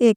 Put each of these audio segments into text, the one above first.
1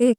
1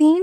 3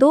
2